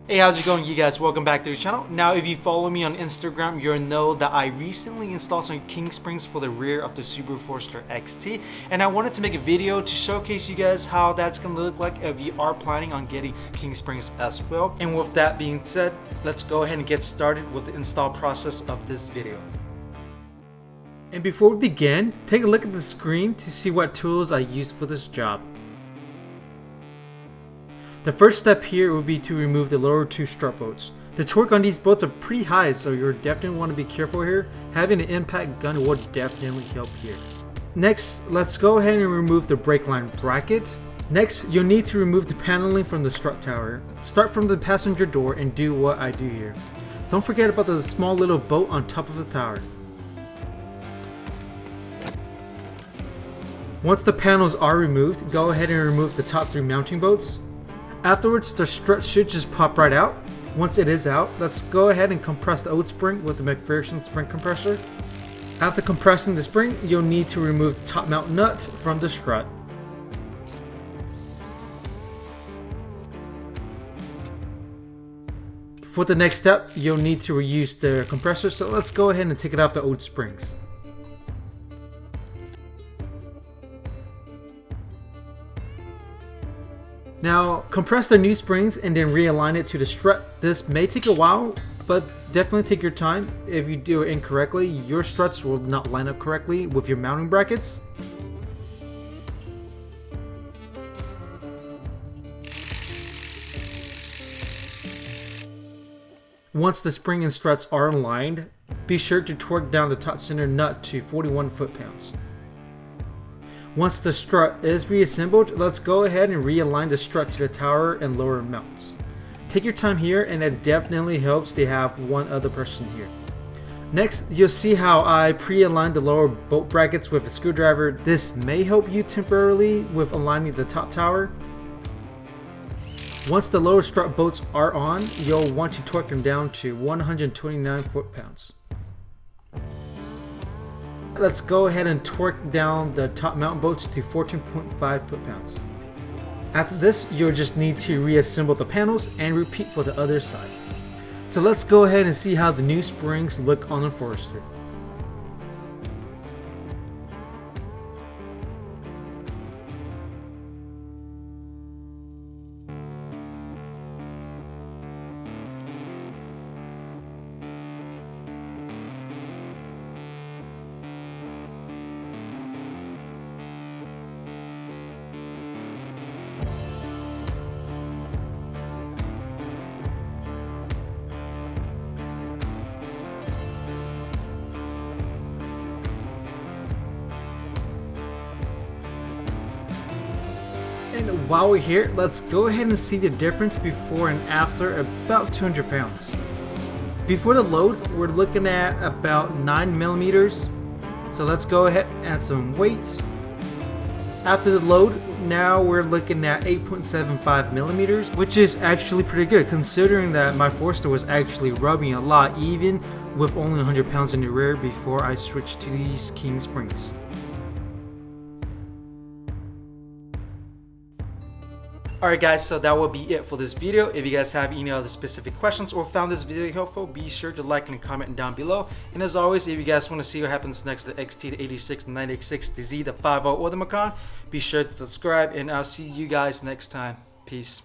Hey, how's it going, you guys? Welcome back to the channel. Now, if you follow me on Instagram, you'll know that I recently installed some King springs for the rear of the Subaru Forester XT, and I wanted to make a video to showcase you guys how that's gonna look like if you are planning on getting King springs as well. And with that being said, let's go ahead and get started with the install process of this video. And before we begin, take a look at the screen to see what tools I used for this job. The first step here would be to remove the lower two strut bolts. The torque on these bolts are pretty high, so you'll definitely want to be careful here. Having an impact gun will definitely help here. Next, let's go ahead and remove the brake line bracket. Next, you'll need to remove the paneling from the strut tower. Start from the passenger door and do what I do here. Don't forget about the small little bolt on top of the tower. Once the panels are removed, go ahead and remove the top three mounting bolts. Afterwards, the strut should just pop right out. Once it is out, let's go ahead and compress the old spring with the McPherson spring compressor. After compressing the spring, you'll need to remove the top mount nut from the strut. For the next step, you'll need to reuse the compressor, so let's go ahead and take it off the old springs. Now, compress the new springs and then realign it to the strut. This may take a while, but definitely take your time. If you do it incorrectly, your struts will not line up correctly with your mounting brackets. Once the spring and struts are aligned, be sure to torque down the top center nut to 41 foot-pounds. Once the strut is reassembled, let's go ahead and realign the strut to the tower and lower mounts. Take your time here, and it definitely helps to have one other person here. Next, you'll see how I pre-aligned the lower bolt brackets with a screwdriver. This may help you temporarily with aligning the top tower. Once the lower strut bolts are on, you'll want to torque them down to 129 foot-pounds. Let's go ahead and torque down the top mount bolts to 14.5 foot-pounds. After this, you'll just need to reassemble the panels and repeat for the other side. So let's go ahead and see how the new springs look on the Forester. And while we're here, let's go ahead and see the difference before and after about 200 pounds. Before the load, we're looking at about 9 millimeters. So let's go ahead and add some weight. After the load, now we're looking at 8.75 millimeters, which is actually pretty good considering that my Forester was actually rubbing a lot even with only 100 pounds in the rear before I switched to these King springs. Alright guys, so that will be it for this video. If you guys have any other specific questions or found this video helpful, be sure to like and comment down below. And as always, if you guys want to see what happens next to the XT, the 86, the 96, the Z, the 50, or the Macan, be sure to subscribe, and I'll see you guys next time. Peace.